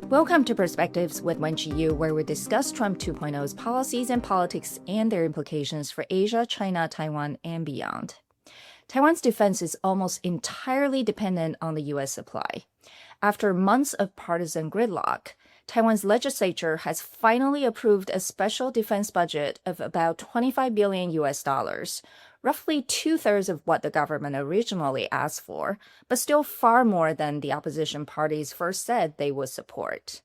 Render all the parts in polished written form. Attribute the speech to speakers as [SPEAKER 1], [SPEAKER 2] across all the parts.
[SPEAKER 1] Welcome to Perspectives with Wenchi Yu, where we discuss Trump 2.0's policies and politics and their implications for Asia, China, Taiwan, and beyond. Taiwan's defense is almost entirely dependent on the U.S. supply. After months of partisan gridlock, Taiwan's legislature has finally approved a special defense budget of about 25 billion US dollars, roughly two-thirds of what the government originally asked for, but still far more than the opposition parties first said they would support.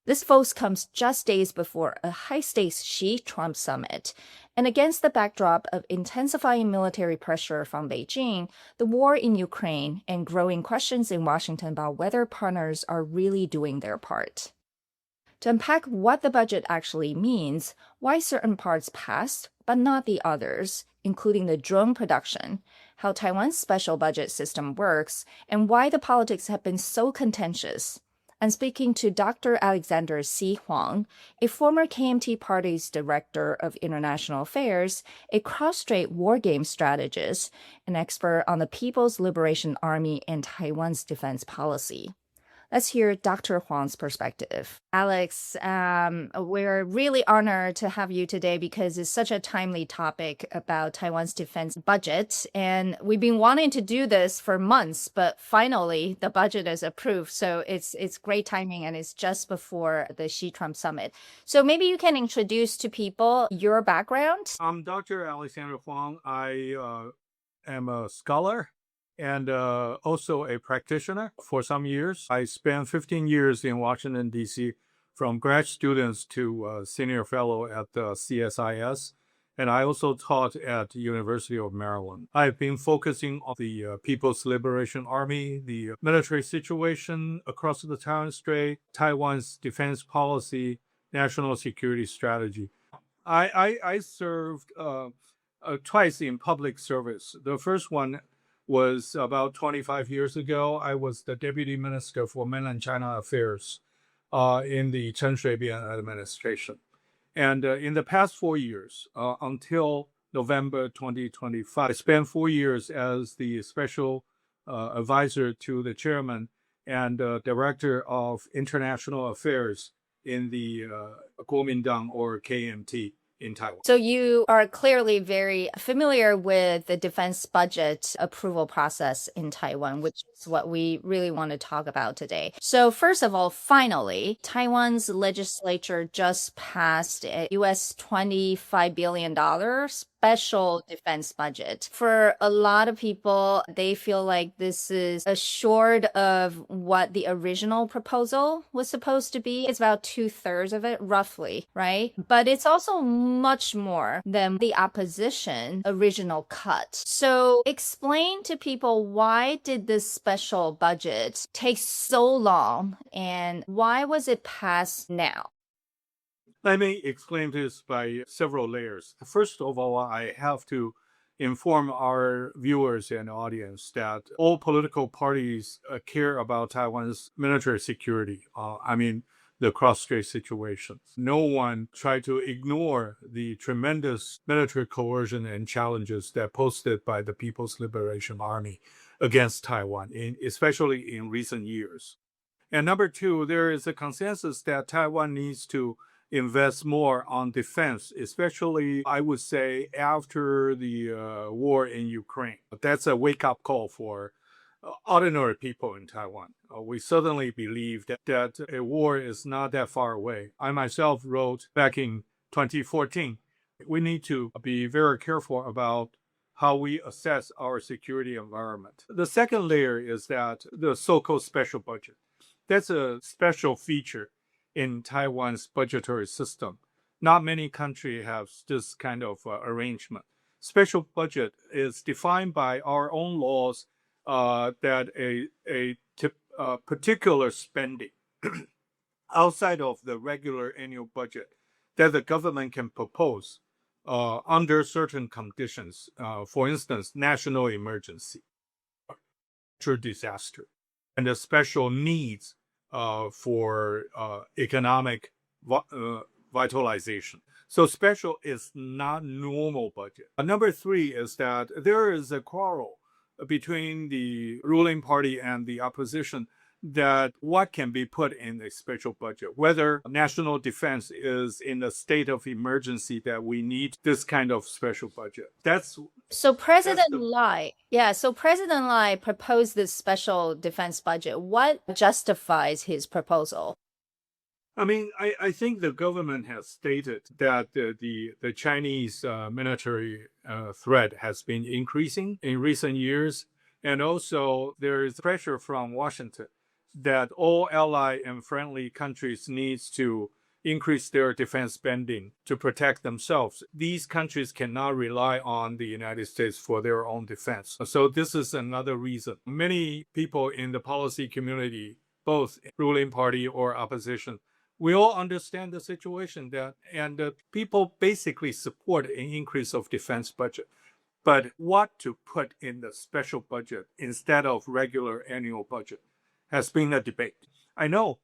[SPEAKER 1] This vote comes just days before a high-stakes Xi-Trump summit, and against the backdrop of intensifying military pressure from Beijing, the war in Ukraine, and growing questions in Washington about whether partners are really doing their part. To unpack what the budget actually means, why certain parts passed, but not the others, including the drone production, how Taiwan's special budget system works, and why the politics have been so contentious, I'm speaking to Dr. Alexander C. Huang, a former KMT Party's Director of International Affairs, a cross-strait war game strategist, an expert on the People's Liberation Army and Taiwan's defense policy. Let's hear Dr. Huang's perspective. Alex, we're really honored to have you today because it's such a timely topic about Taiwan's defense budget. And we've been wanting to do this for months, but finally the budget is approved. So it's great timing, and it's just before the Xi-Trump summit. So maybe you can introduce to people your background.
[SPEAKER 2] I'm Dr. Alexander Huang. I am a scholar and also a practitioner for some years. I spent 15 years in Washington, D.C., from grad students to senior fellow at the CSIS, and I also taught at the University of Maryland. I've been focusing on the People's Liberation Army, the military situation across the Taiwan Strait, Taiwan's defense policy, national security strategy. I served twice in public service. The first one was about 25 years ago. I was the Deputy Minister for Mainland China Affairs in the Chen Shui-bian administration. And in the past 4 years, until November 2025, I spent 4 years as the special advisor to the chairman and director of international affairs in the Kuomintang or KMT in Taiwan.
[SPEAKER 1] So you are clearly very familiar with the defense budget approval process in Taiwan, which is what we really want to talk about today. So first of all, finally, Taiwan's legislature just passed a US $25 billion special defense budget. For a lot of people, they feel like this is short of what the original proposal was supposed to be. It's about two-thirds of it, roughly, right? But it's also much more than the opposition original cut. So explain to people, why did this special budget take so long, and why was it passed now?
[SPEAKER 2] Let me explain this by several layers. First of all, I have to inform our viewers and audience that all political parties care about Taiwan's military security. The cross-strait situation. No one tried to ignore the tremendous military coercion and challenges that posted by the People's Liberation Army against Taiwan, especially in recent years. And number two, there is a consensus that Taiwan needs to invest more on defense, especially, I would say, after the war in Ukraine. That's a wake-up call for ordinary people in Taiwan. We certainly believe that a war is not that far away. I myself wrote back in 2014, we need to be very careful about how we assess our security environment. The second layer is that the so-called special budget. That's a special feature in Taiwan's budgetary system. Not many countries have this kind of arrangement. Special budget is defined by our own laws that a particular spending outside of the regular annual budget that the government can propose under certain conditions. For instance, national emergency, natural disaster, and the special needs for economic vitalization. So special is not normal budget. Number three is that there is a quarrel between the ruling party and the opposition that what can be put in a special budget, whether national defense is in a state of emergency that we need this kind of special budget.
[SPEAKER 1] So President
[SPEAKER 2] the
[SPEAKER 1] President Lai proposed this special defense budget. What justifies his proposal?
[SPEAKER 2] I mean, I think the government has stated that the Chinese military threat has been increasing in recent years. And also there is pressure from Washington that all ally and friendly countries needs to increase their defense spending to protect themselves. These countries cannot rely on the United States for their own defense. So this is another reason. Many people in the policy community, both ruling party or opposition, we all understand the situation and people basically support an increase of defense budget. But what to put in the special budget instead of regular annual budget has been a debate. I know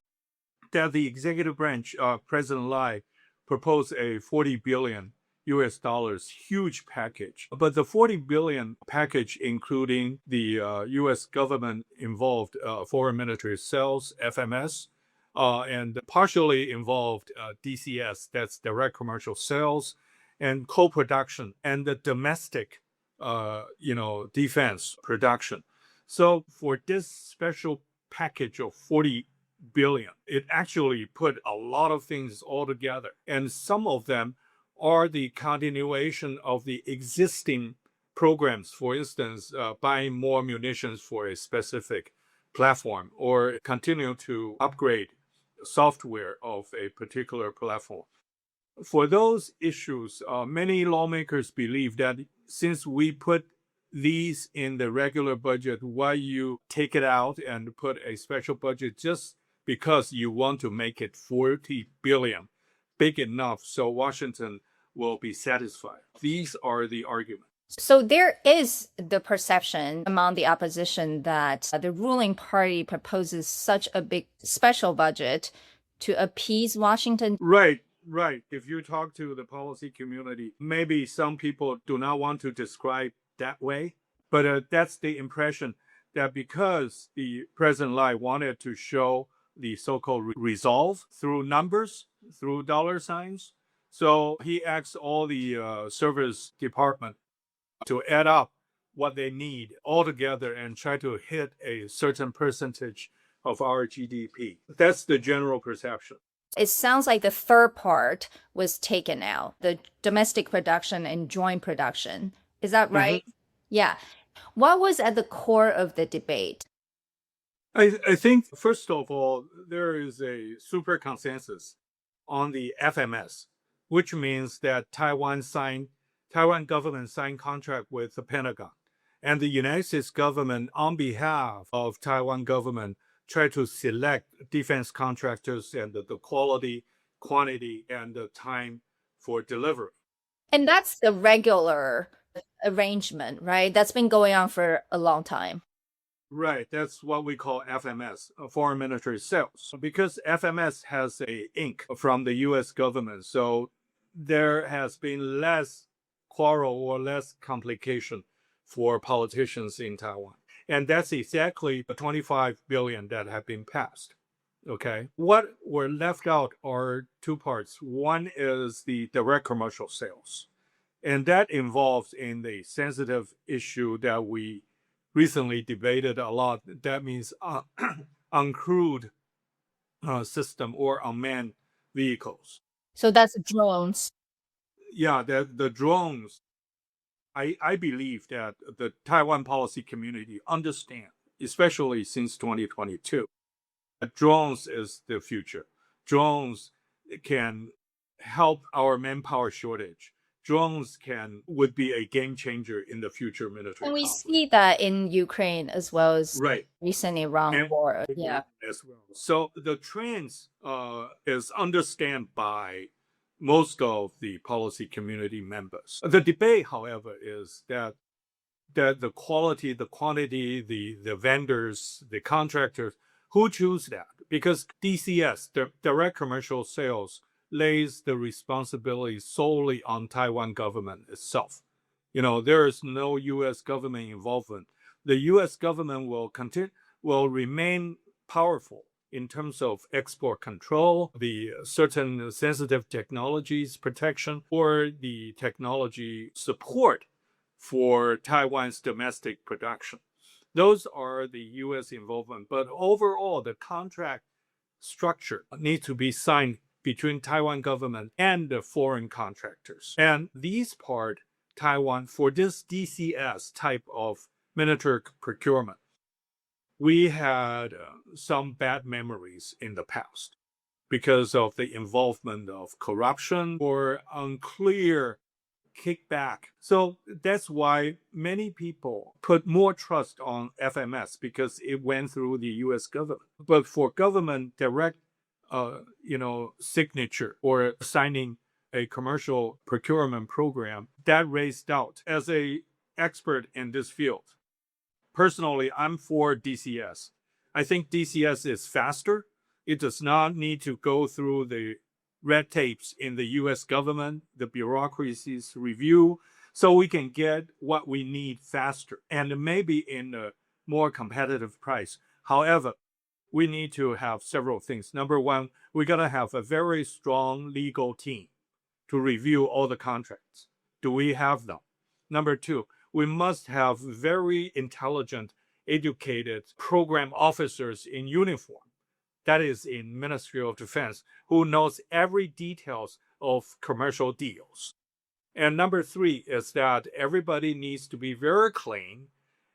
[SPEAKER 2] that the executive branch, President Lai, proposed a 40 billion US dollars huge package. But the 40 billion package, including the US government involved foreign military sales, FMS, and partially involved DCS, that's direct commercial sales, and co-production, and the domestic, defense production. So for this special package of 40 billion, it actually put a lot of things all together. And some of them are the continuation of the existing programs. For instance, buying more munitions for a specific platform or continue to upgrade software of a particular platform. For those issues, many lawmakers believe that since we put these in the regular budget, why you take it out and put a special budget just because you want to make it 40 billion big enough so Washington will be satisfied. These are the arguments.
[SPEAKER 1] So there is the perception among the opposition that the ruling party proposes such a big special budget to appease Washington.
[SPEAKER 2] Right. If you talk to the policy community, maybe some people do not want to describe that way, but that's the impression that because the President Lai wanted to show the so-called resolve through numbers, through dollar signs, so he asked all the service department to add up what they need all together and try to hit a certain percentage of our GDP. That's the general perception.
[SPEAKER 1] It sounds like the third part was taken out, the domestic production and joint production. Is that right? Mm-hmm. Yeah. What was at the core of the debate?
[SPEAKER 2] I think, first of all, there is a super consensus on the FMS, which means that Taiwan government signed contract with the Pentagon. And the United States government, on behalf of Taiwan government, try to select defense contractors and the quality, quantity, and the time for delivery.
[SPEAKER 1] And that's the regular arrangement, right? That's been going on for a long time.
[SPEAKER 2] Right. That's what we call FMS, foreign military sales. Because FMS has a ink from the U.S. government, so there has been less quarrel or less complication for politicians in Taiwan. And that's exactly the 25 billion that have been passed. Okay. What were left out are two parts. One is the direct commercial sales. And that involves in the sensitive issue that we recently debated a lot. That means uncrewed system or unmanned vehicles.
[SPEAKER 1] So that's drones.
[SPEAKER 2] Yeah, the drones. I believe that the Taiwan policy community understand, especially since 2022, that drones is the future. Drones can help our manpower shortage. Drones would be a game changer in the future military.
[SPEAKER 1] And we see that in Ukraine as well as recent Iran war. Yeah.
[SPEAKER 2] As well. So the trends is understood by most of the policy community members. The debate, however, is that the quality, the quantity, the vendors, the contractors, who choose that? Because DCS, the direct commercial sales, lays the responsibility solely on Taiwan government itself. There is no U.S. government involvement. The U.S. government will remain powerful in terms of export control, the certain sensitive technologies protection, or the technology support for Taiwan's domestic production. Those are the U.S. involvement. But overall, the contract structure needs to be signed between Taiwan government and the foreign contractors. And these part, Taiwan, for this DCS type of military procurement, we had some bad memories in the past because of the involvement of corruption or unclear kickback. So that's why many people put more trust on FMS because it went through the US government. But for government direct signature or signing a commercial procurement program, that raised doubt. As an expert in this field, personally, I'm for DCS. I think DCS is faster. It does not need to go through the red tapes in the US government, the bureaucracy's review, so we can get what we need faster and maybe in a more competitive price. However, we need to have several things. Number one, we got to have a very strong legal team to review all the contracts. Do we have them? Number two, we must have very intelligent, educated program officers in uniform. That is in Ministry of Defense, who knows every details of commercial deals. And number three is that everybody needs to be very clean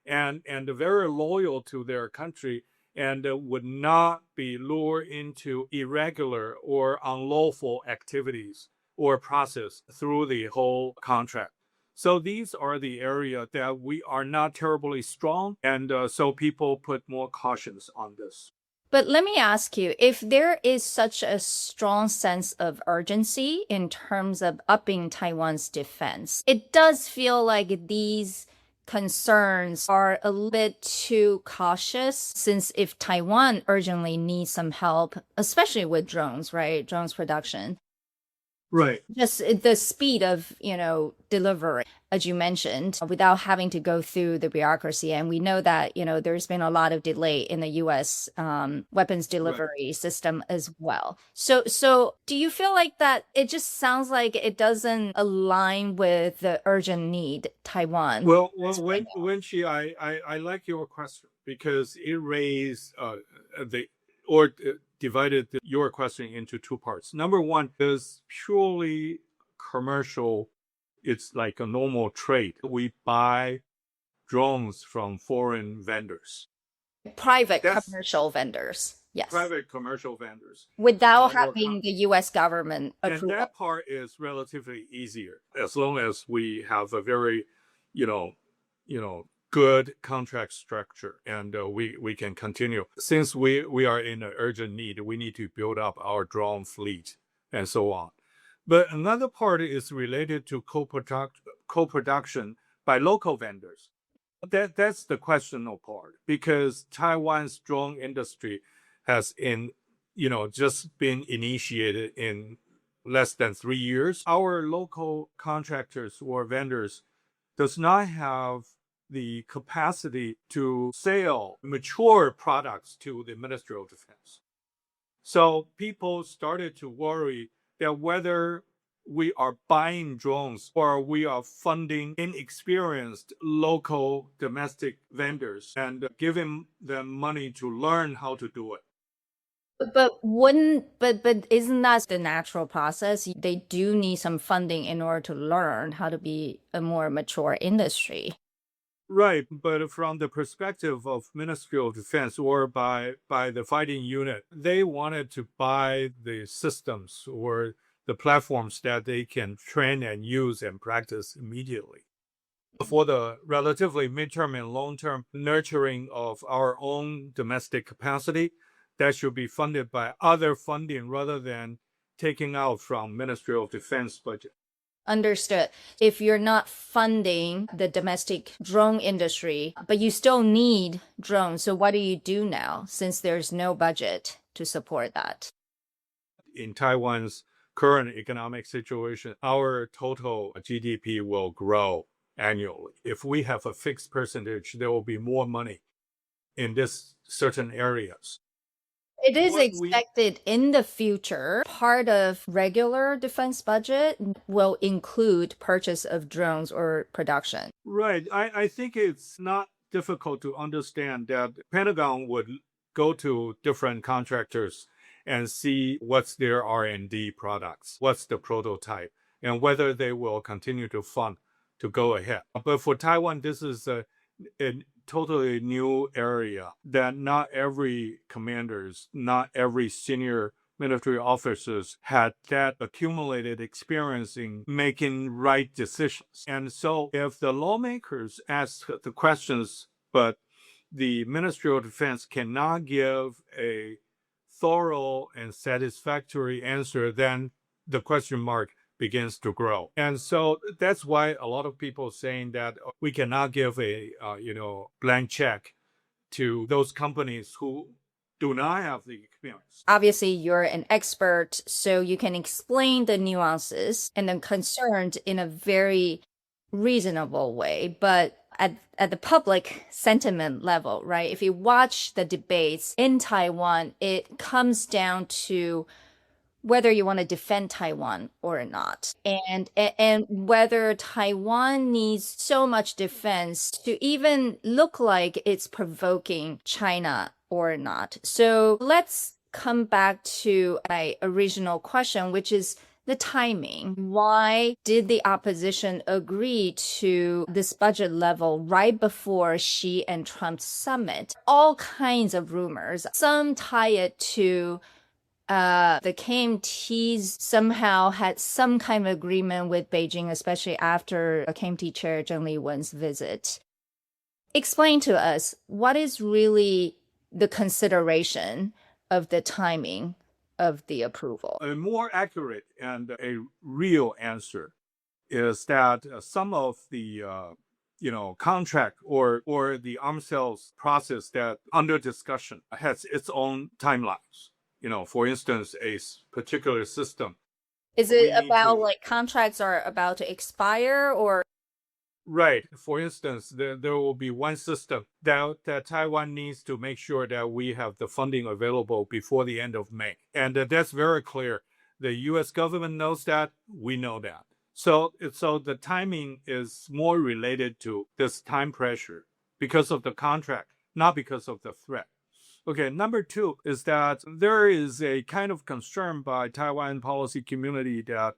[SPEAKER 2] and very loyal to their country and would not be lured into irregular or unlawful activities or process through the whole contract. So these are the areas that we are not terribly strong, and so people put more cautions on this.
[SPEAKER 1] But let me ask you, if there is such a strong sense of urgency in terms of upping Taiwan's defense, it does feel like these concerns are a little bit too cautious, since if Taiwan urgently needs some help, especially with drones, right? Drones production.
[SPEAKER 2] Right.
[SPEAKER 1] Just the speed of, delivery, as you mentioned, without having to go through the bureaucracy. And we know that, there's been a lot of delay in the U.S. Weapons delivery system as well. So do you feel like that it just sounds like it doesn't align with the urgent need Taiwan?
[SPEAKER 2] Well, Wenchi, I like your question because it raised divided your question into two parts. Number one is purely commercial. It's like a normal trade. We buy drones from foreign vendors.
[SPEAKER 1] Private commercial vendors. Yes.
[SPEAKER 2] Private commercial vendors.
[SPEAKER 1] Without having the U.S. government approval.
[SPEAKER 2] And that part is relatively easier as long as we have a very, good contract structure and we can continue. Since we are in an urgent need, we need to build up our drone fleet and so on. But another part is related to co-production by local vendors. That's the questionable part because Taiwan's drone industry has just been initiated in less than 3 years. Our local contractors or vendors does not have the capacity to sell mature products to the Ministry of Defense. So people started to worry that whether we are buying drones or we are funding inexperienced local domestic vendors and giving them money to learn how to do it.
[SPEAKER 1] But isn't that the natural process? They do need some funding in order to learn how to be a more mature industry.
[SPEAKER 2] Right, but from the perspective of Ministry of Defense or by the fighting unit, they wanted to buy the systems or the platforms that they can train and use and practice immediately. For the relatively midterm and long-term nurturing of our own domestic capacity, that should be funded by other funding rather than taking out from Ministry of Defense budget.
[SPEAKER 1] Understood. If you're not funding the domestic drone industry, but you still need drones, so what do you do now since there's no budget to support that?
[SPEAKER 2] In Taiwan's current economic situation, our total GDP will grow annually. If we have a fixed percentage, there will be more money in this certain areas.
[SPEAKER 1] It is
[SPEAKER 2] what we
[SPEAKER 1] expected in the future, part of regular defense budget will include purchase of drones or production.
[SPEAKER 2] right. I think it's not difficult to understand that Pentagon would go to different contractors and see what's their R&D products, what's the prototype, and whether they will continue to fund to go ahead. But for Taiwan, this is a totally new area that not every commanders, not every senior military officers had that accumulated experience in making right decisions. And so if the lawmakers ask the questions, but the Ministry of Defense cannot give a thorough and satisfactory answer, then the question mark begins to grow. And so that's why a lot of people saying that we cannot give a blank check to those companies who do not have the experience.
[SPEAKER 1] Obviously, you're an expert, so you can explain the nuances and the concerns in a very reasonable way. But at the public sentiment level, right? If you watch the debates in Taiwan, it comes down to whether you want to defend Taiwan or not, and whether Taiwan needs so much defense to even look like it's provoking China or not. So let's come back to my original question, which is the timing. Why did the opposition agree to this budget level right before Xi and Trump's summit? All kinds of rumors. Some tie it to the KMTs somehow had some kind of agreement with Beijing, especially after KMT chair Zheng Liwen's visit. Explain to us, what is really the consideration of the timing of the approval?
[SPEAKER 2] A more accurate and a real answer is that some of the contract or the arms sales process that under discussion has its own timelines. For instance, a particular system.
[SPEAKER 1] Is it about like contracts are about to expire or?
[SPEAKER 2] Right. For instance, there will be one system that Taiwan needs to make sure that we have the funding available before the end of May. And that's very clear. The US government knows that. We know that. So the timing is more related to this time pressure because of the contract, not because of the threat. Okay, number two is that there is a kind of concern by Taiwan policy community that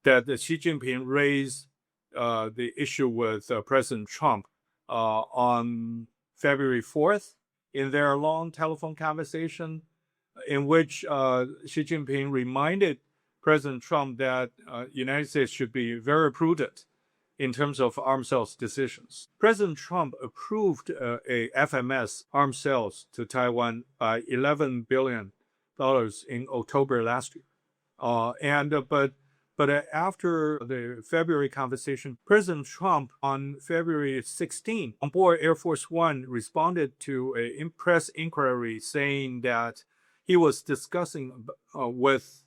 [SPEAKER 2] Xi Jinping raised the issue with President Trump on February 4th in their long telephone conversation, in which Xi Jinping reminded President Trump that United States should be very prudent in terms of arms sales decisions. President Trump approved a FMS arms sales to Taiwan by $11 billion in October last year. But after the February conversation, President Trump on February 16, on board Air Force One, responded to a press inquiry saying that he was discussing with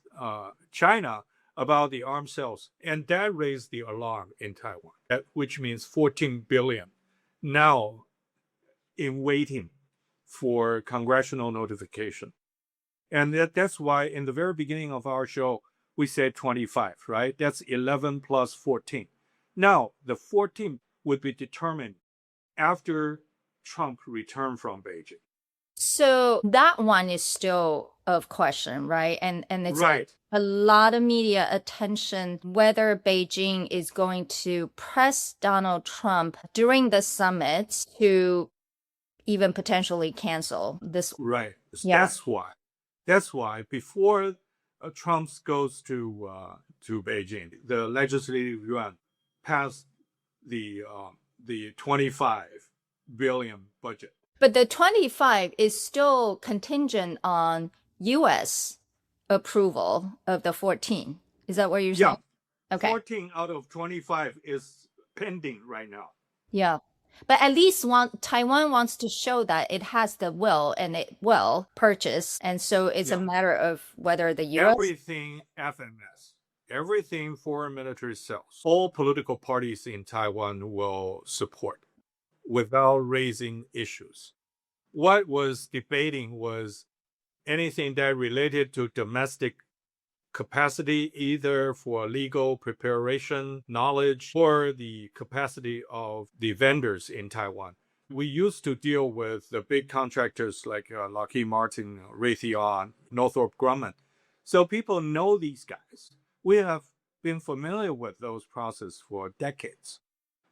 [SPEAKER 2] China about the arms sales, and that raised the alarm in Taiwan, which means 14 billion now in waiting for congressional notification. And that's why in the very beginning of our show, we said 25, right? That's 11 plus 14. Now, the 14 would be determined after Trump returned from Beijing.
[SPEAKER 1] So that one is still of question, right? And it's
[SPEAKER 2] right.
[SPEAKER 1] A lot of media attention whether Beijing is going to press Donald Trump during the summit to even potentially cancel this.
[SPEAKER 2] Right.
[SPEAKER 1] Yeah.
[SPEAKER 2] That's why before Trump goes to Beijing, the legislative yuan passed the 25 billion budget.
[SPEAKER 1] But the 25 is still contingent on U.S. approval of the 14. Is that what you're saying?
[SPEAKER 2] Yeah.
[SPEAKER 1] Okay.
[SPEAKER 2] 14 out of 25 is pending right now.
[SPEAKER 1] Yeah. But at least Taiwan wants to show that it has the will and it will purchase. And so it's a matter of whether the U.S.
[SPEAKER 2] Everything FMS, everything foreign military sales, all political parties in Taiwan will support without raising issues. What was debating was anything that related to domestic capacity, either for legal preparation, knowledge, or the capacity of the vendors in Taiwan. We used to deal with the big contractors like Lockheed Martin, Raytheon, Northrop Grumman. So people know these guys. We have been familiar with those processes for decades.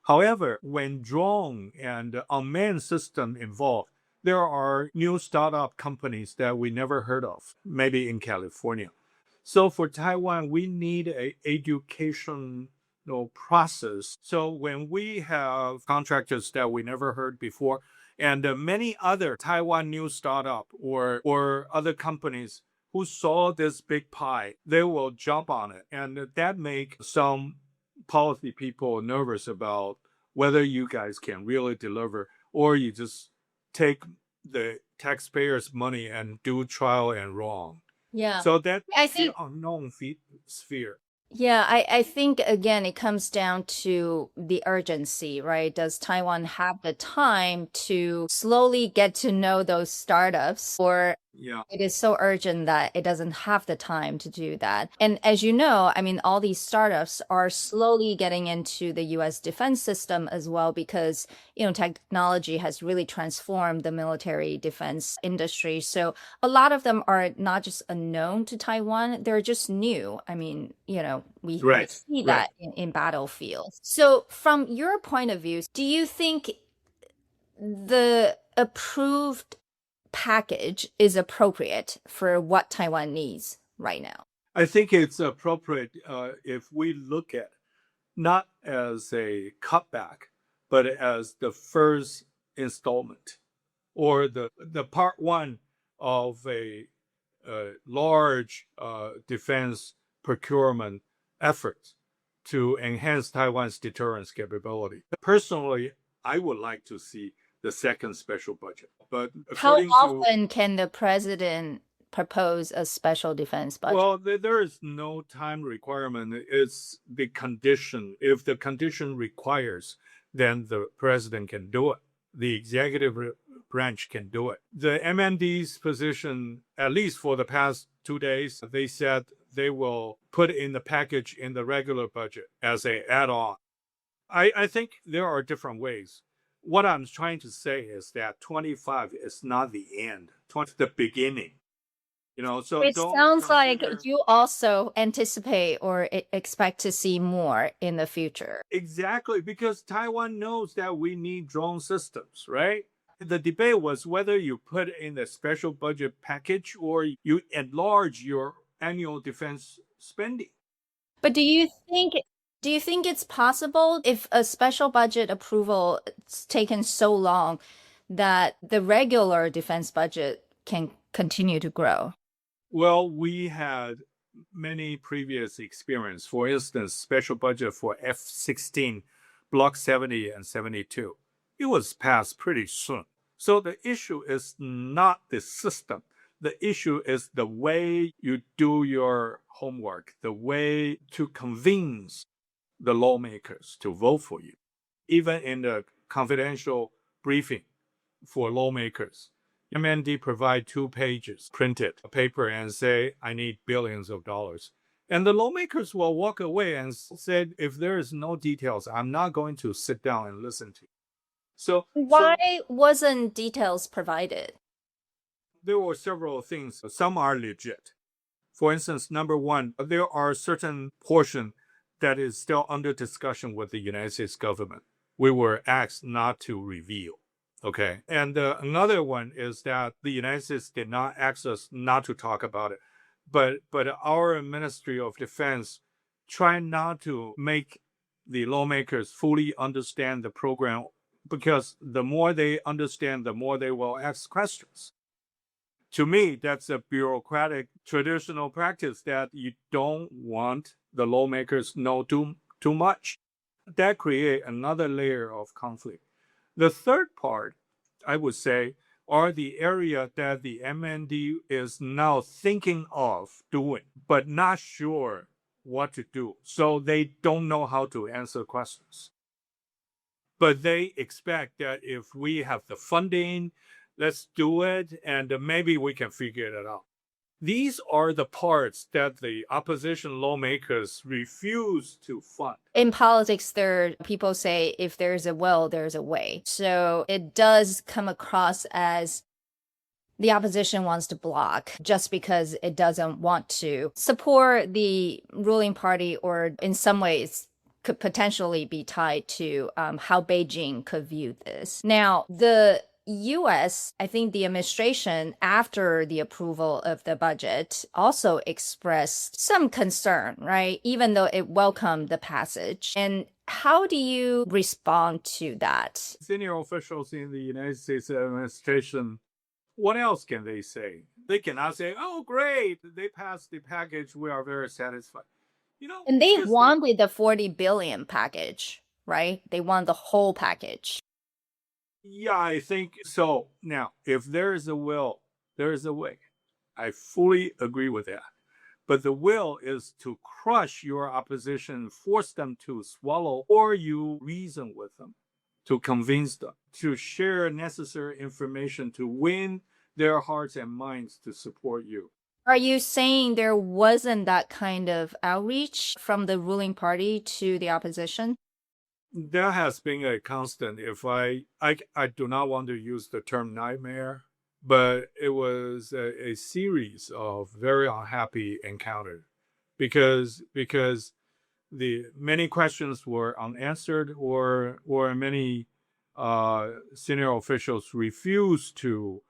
[SPEAKER 2] However, when drone and unmanned system involved, there are new startup companies that we never heard of, maybe in California. So for Taiwan, we need an educational process. So when we have contractors that we never heard before, and many other Taiwan new startup or other companies who saw this big pie, they will jump on it. And that make some policy people nervous about whether you guys can really deliver or you just take the taxpayers' money and do trial and wrong.
[SPEAKER 1] Yeah.
[SPEAKER 2] So that's
[SPEAKER 1] I
[SPEAKER 2] the
[SPEAKER 1] think
[SPEAKER 2] unknown sphere.
[SPEAKER 1] Yeah, I think again it comes down to the urgency, right? Does Taiwan have the time to slowly get to know those startups, or
[SPEAKER 2] Yeah,
[SPEAKER 1] it is so urgent that it doesn't have the time to do that? And as you know, I mean, all these startups are slowly getting into the US defense system as well because, technology has really transformed the military defense industry. So a lot of them are not just unknown to Taiwan, they're just new. I mean, we
[SPEAKER 2] right,
[SPEAKER 1] see
[SPEAKER 2] right.
[SPEAKER 1] that in battlefields. So, from your point of view, do you think the approved package is appropriate for what Taiwan needs right now?
[SPEAKER 2] I think it's appropriate if we look at not as a cutback, but as the first installment or the part one of a large defense procurement effort to enhance Taiwan's deterrence capability. Personally, I would like to see the second special budget. But
[SPEAKER 1] How
[SPEAKER 2] according to,
[SPEAKER 1] often can the president propose a special defense budget?
[SPEAKER 2] well, there is no time requirement. It's the condition. If the condition requires, then the president can do it. The executive branch can do it. The MND's position, at least for the past 2 days, they said they will put in the package in the regular budget as a add-on. I think there are different ways. What I'm trying to say is that 25 is not the end, 20 the beginning. So
[SPEAKER 1] It
[SPEAKER 2] don't
[SPEAKER 1] sounds like
[SPEAKER 2] consider
[SPEAKER 1] you also anticipate or expect to see more in the future.
[SPEAKER 2] exactly because Taiwan knows that we need drone systems, right? The debate was whether you put in a special budget package or you enlarge your annual defense spending.
[SPEAKER 1] But do you think it's possible if a special budget approval is taken so long that the regular defense budget can continue to grow?
[SPEAKER 2] Well, we had many previous experience. For instance, special budget for F-16, Block 70 and 72. It was passed pretty soon. So the issue is not the system. The issue is the way you do your homework, the way to convince the lawmakers to vote for you. Even in the confidential briefing for lawmakers, MND provide 2 pages printed paper and say, I need billions of dollars. And the lawmakers will walk away and say, if there is no details, I'm not going to sit down and listen to you. So
[SPEAKER 1] Why wasn't details provided?
[SPEAKER 2] there were several things. Some are legit. For instance, number one, there are certain portion that is still under discussion with the United States government. We were asked not to reveal. Okay. And another one is that the United States did not ask us not to talk about it. But our Ministry of Defense tried not to make the lawmakers fully understand the program because the more they understand, the more they will ask questions. To me, that's a bureaucratic traditional practice that you don't want the lawmakers know too much. That creates another layer of conflict. The third part, I would say, are the area that the MND is now thinking of doing, but not sure what to do. So they don't know how to answer questions. But they expect that if we have the funding, let's do it, and maybe we can figure it out. These are the parts that the opposition lawmakers refuse to fund.
[SPEAKER 1] In politics, people say if there's a will, there's a way. So it does come across as the opposition wants to block just because it doesn't want to support the ruling party, or in some ways could potentially be tied to how Beijing could view this. Now, the US, I think the administration, after the approval of the budget, also expressed some concern, right? Even though it welcomed the passage. And how do you respond to that?
[SPEAKER 2] Senior officials in the United States administration, what else can they say? They cannot say, oh, great, they passed the package, we are very satisfied.
[SPEAKER 1] And they wanted the 40 billion package, right? They want the whole package.
[SPEAKER 2] Yeah, I think so. Now, if there is a will, there is a way. I fully agree with that. But the will is to crush your opposition, force them to swallow, or you reason with them to convince them, to share necessary information to win their hearts and minds to support you.
[SPEAKER 1] Are you saying there wasn't that kind of outreach from the ruling party to the opposition?
[SPEAKER 2] There has been a constant. If I do not want to use the term nightmare, but it was a series of very unhappy encounters because the many questions were unanswered, or many senior officials refused to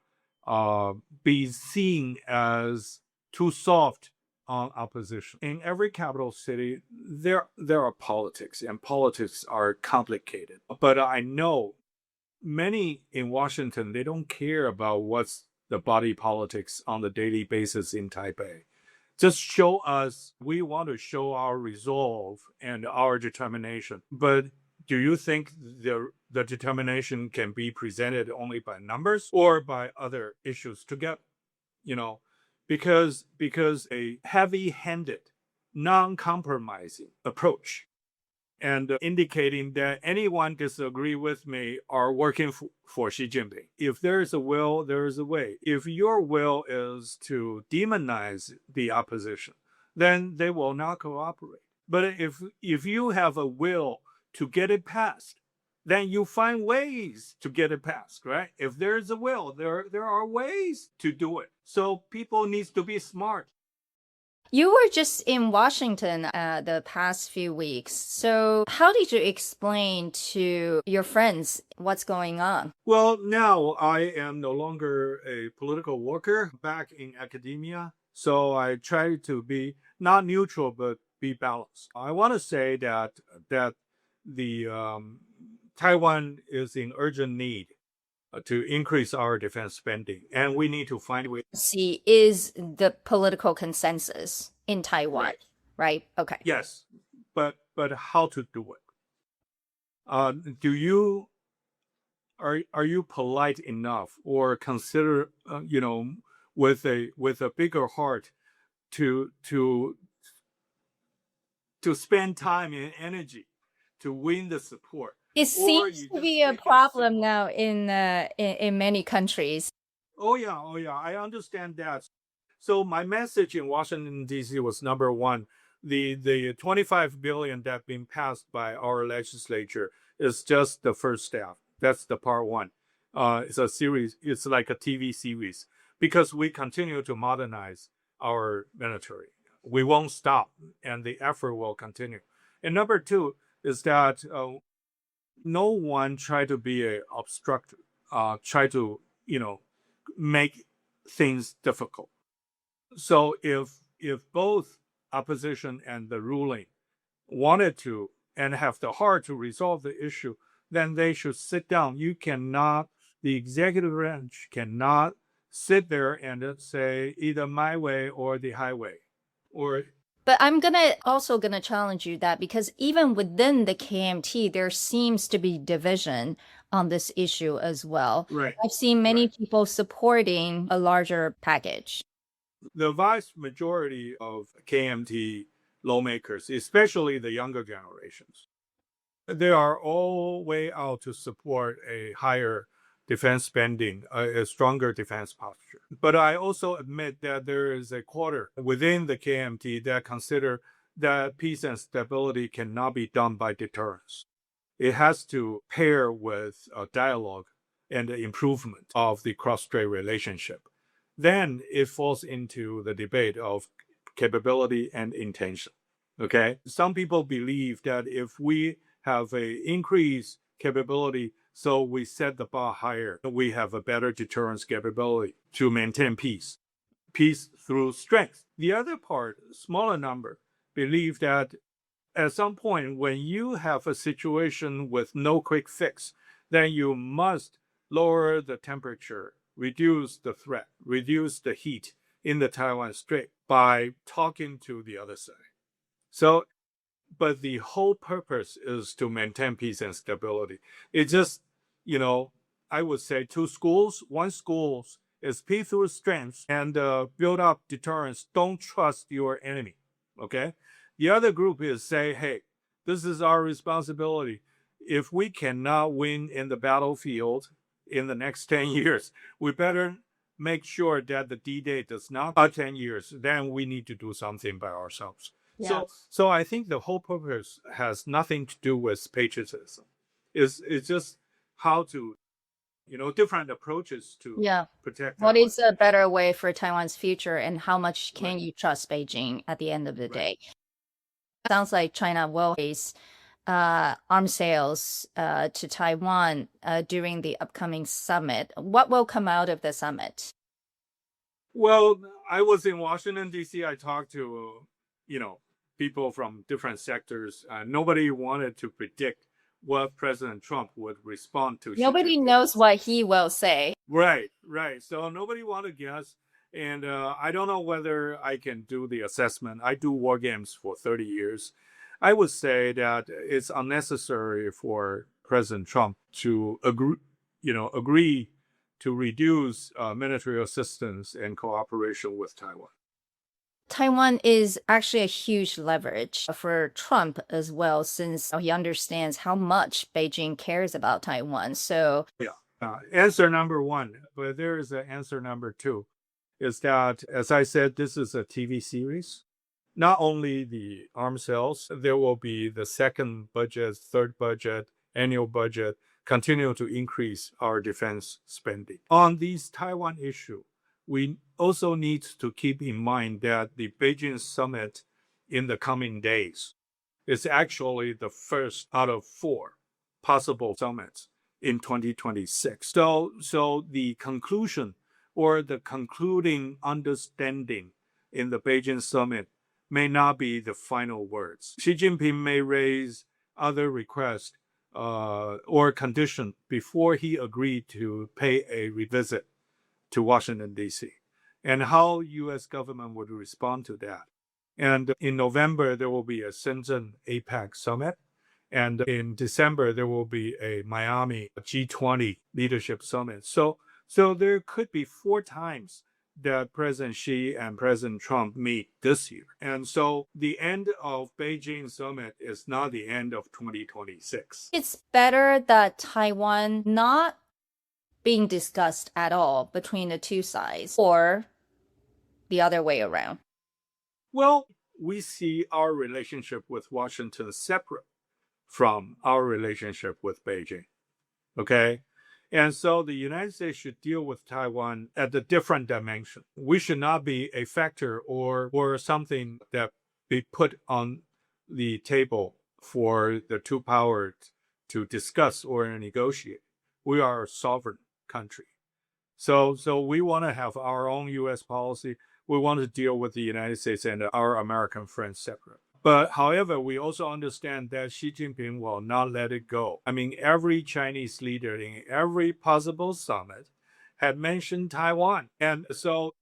[SPEAKER 2] be seen as too soft on opposition. In every capital city, there are politics, and politics are complicated. But I know many in Washington, they don't care about what's the body politics on the daily basis in Taipei. Just show us, we want to show our resolve and our determination. But do you think the determination can be presented only by numbers or by other issues together? Because a heavy-handed, non-compromising approach and indicating that anyone disagree with me are working for Xi Jinping. If there is a will, there is a way. If your will is to demonize the opposition, then they will not cooperate. But if you have a will to get it passed, then you find ways to get it passed, right? If there's a will, there are ways to do it. So people need to be smart.
[SPEAKER 1] You were just in Washington the past few weeks. So how did you explain to your friends what's going on?
[SPEAKER 2] Well, now I am no longer a political worker, back in academia. So I try to be not neutral, but be balanced. I want to say that the Taiwan is in urgent need to increase our defense spending, and we need to find ways.
[SPEAKER 1] See, is the political consensus in Taiwan, right? Okay.
[SPEAKER 2] Yes, but how to do it? Are you polite enough, or consider with a bigger heart to spend time and energy to win the support?
[SPEAKER 1] It seems to be a problem now in many countries.
[SPEAKER 2] Oh yeah, I understand that. So my message in Washington D.C. was, number one, the 25 billion that been passed by our legislature is just the first step. That's the part one. It's a series. It's like a TV series, because we continue to modernize our military. We won't stop, and the effort will continue. And number two is that no one try to be a obstructor, try to make things difficult. So if both opposition and the ruling wanted to and have the heart to resolve the issue, then they should sit down. The executive branch cannot sit there and say either my way or the highway, or.
[SPEAKER 1] But I'm also gonna challenge you that, because even within the KMT, there seems to be division on this issue as well.
[SPEAKER 2] Right.
[SPEAKER 1] I've seen many people supporting a larger package.
[SPEAKER 2] The vast majority of KMT lawmakers, especially the younger generations, they are all way out to support a higher defense spending, a stronger defense posture. But I also admit that there is a quarter within the KMT that consider that peace and stability cannot be done by deterrence. It has to pair with a dialogue and the improvement of the cross-strait relationship. Then it falls into the debate of capability and intention. Okay? Some people believe that if we have an increased capability, so we set the bar higher, we have a better deterrence capability to maintain peace. Peace through strength. The other part, smaller number, believe that at some point when you have a situation with no quick fix, then you must lower the temperature, reduce the threat, reduce the heat in the Taiwan Strait by talking to the other side. So, but the whole purpose is to maintain peace and stability. It just, I would say two schools. One school is peace through strength and build up deterrence. Don't trust your enemy. Okay. The other group is say, hey, this is our responsibility. If we cannot win in the battlefield in the next 10 years, we better make sure that the D-Day does not 10 years. Then we need to do something by ourselves. Yeah. So I think the whole purpose has nothing to do with patriotism. It's just how to, different approaches to protect.
[SPEAKER 1] What is a better way for Taiwan's future, and how much can you trust Beijing at the end of the day? Sounds like China will face arms sales to Taiwan during the upcoming summit. What will come out of the summit?
[SPEAKER 2] Well, I was in Washington, D.C. I talked to, people from different sectors. Nobody wanted to predict what President Trump would respond to.
[SPEAKER 1] Nobody knows what he will say.
[SPEAKER 2] Right. So nobody want to guess. And I don't know whether I can do the assessment. I do war games for 30 years. I would say that it's unnecessary for President Trump to agree to reduce military assistance and cooperation with Taiwan.
[SPEAKER 1] Taiwan is actually a huge leverage for Trump as well, since he understands how much Beijing cares about Taiwan. So,
[SPEAKER 2] answer number one, but there is an answer number two, is that, as I said, this is a TV series. Not only the arms sales, there will be the second budget, third budget, annual budget, continue to increase our defense spending. On this Taiwan issue, we also need to keep in mind that the Beijing summit in the coming days is actually the first out of 4 possible summits in 2026. So the conclusion or the concluding understanding in the Beijing summit may not be the final words. Xi Jinping may raise other requests or conditions before he agreed to pay a revisit to Washington, D.C., and how U.S. government would respond to that. And in November, there will be a Shenzhen APEC summit. And in December, there will be a Miami G20 leadership summit. So there could be 4 times that President Xi and President Trump meet this year. And so the end of Beijing summit is not the end of 2026.
[SPEAKER 1] It's better that Taiwan not being discussed at all between the two sides, or the other way around.
[SPEAKER 2] Well, we see our relationship with Washington separate from our relationship with Beijing. Okay? And so the United States should deal with Taiwan at a different dimension. We should not be a factor or something that be put on the table for the two powers to discuss or negotiate. We are a sovereign country. So we want to have our own U.S. policy. We want to deal with the United States and our American friends separate. But however, we also understand that Xi Jinping will not let it go. I mean, every Chinese leader in every possible summit had mentioned Taiwan. And so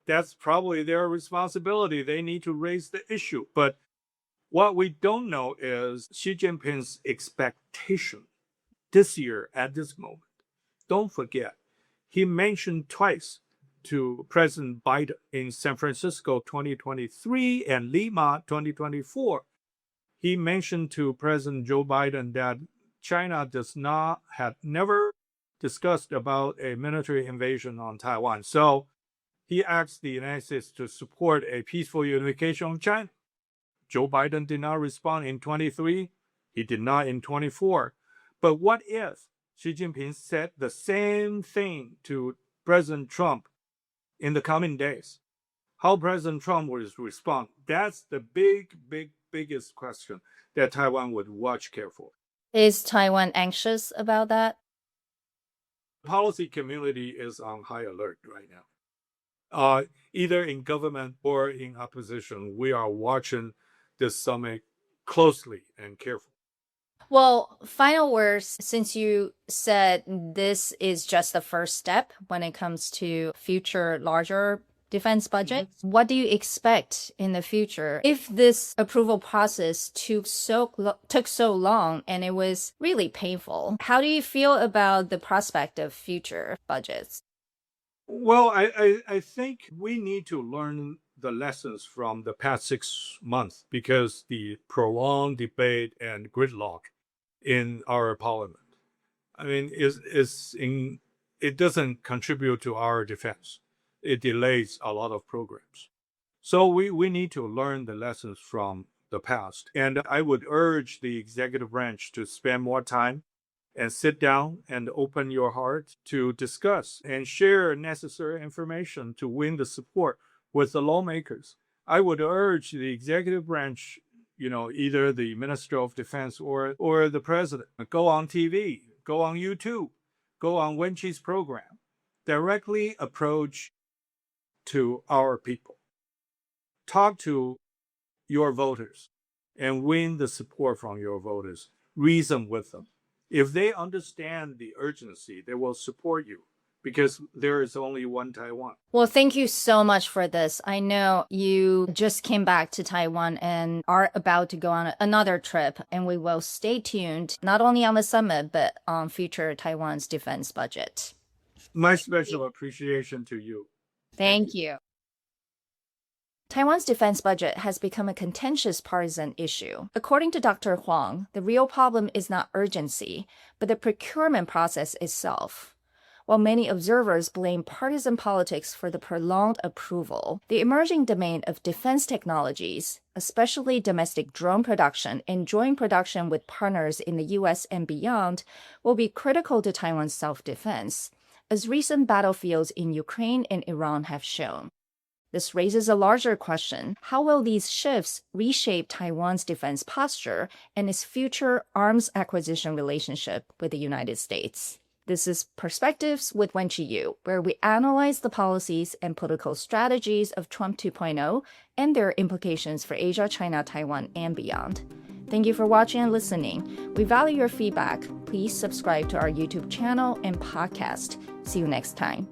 [SPEAKER 2] that's probably their responsibility. They need to raise the issue. But what we don't know is Xi Jinping's expectation this year at this moment. Don't forget, he mentioned twice to President Biden in San Francisco 2023 and Lima 2024. He mentioned to President Joe Biden that China had never discussed about a military invasion on Taiwan. So he asked the United States to support a peaceful unification of China. Joe Biden did not respond in 23. He did not in 24. But what if Xi Jinping said the same thing to President Trump in the coming days? How President Trump will respond? That's the biggest question that Taiwan would watch carefully.
[SPEAKER 1] Is Taiwan anxious about that?
[SPEAKER 2] The policy community is on high alert right now. Either in government or in opposition, we are watching this summit closely and carefully.
[SPEAKER 1] Well, final words, since you said this is just the first step when it comes to future larger defense budgets, what do you expect in the future if this approval process took so long and it was really painful? How do you feel about the prospect of future budgets?
[SPEAKER 2] Well, I think we need to learn the lessons from the past 6 months because the prolonged debate and gridlock in our parliament, I mean, it doesn't contribute to our defense. It delays a lot of programs. So we need to learn the lessons from the past. And I would urge the executive branch to spend more time and sit down and open your heart to discuss and share necessary information to win the support with the lawmakers. I would urge the executive branch, either the Minister of Defense or the President, go on TV, go on YouTube, go on Wenchi's program, directly approach to our people. Talk to your voters and win the support from your voters. Reason with them. If they understand the urgency, they will support you because there is only one Taiwan.
[SPEAKER 1] Well, thank you so much for this. I know you just came back to Taiwan and are about to go on another trip, and we will stay tuned, not only on the summit, but on future Taiwan's defense budget.
[SPEAKER 2] My special appreciation to you.
[SPEAKER 1] Thank you. Taiwan's defense budget has become a contentious partisan issue. According to Dr. Huang, the real problem is not urgency, but the procurement process itself. While many observers blame partisan politics for the prolonged approval, the emerging domain of defense technologies, especially domestic drone production and joint production with partners in the US and beyond, will be critical to Taiwan's self-defense, as recent battlefields in Ukraine and Iran have shown. This raises a larger question. How will these shifts reshape Taiwan's defense posture and its future arms acquisition relationship with the United States? This is Perspectives with Wenchi Yu, where we analyze the policies and political strategies of Trump 2.0 and their implications for Asia, China, Taiwan, and beyond. Thank you for watching and listening. We value your feedback. Please subscribe to our YouTube channel and podcast. See you next time.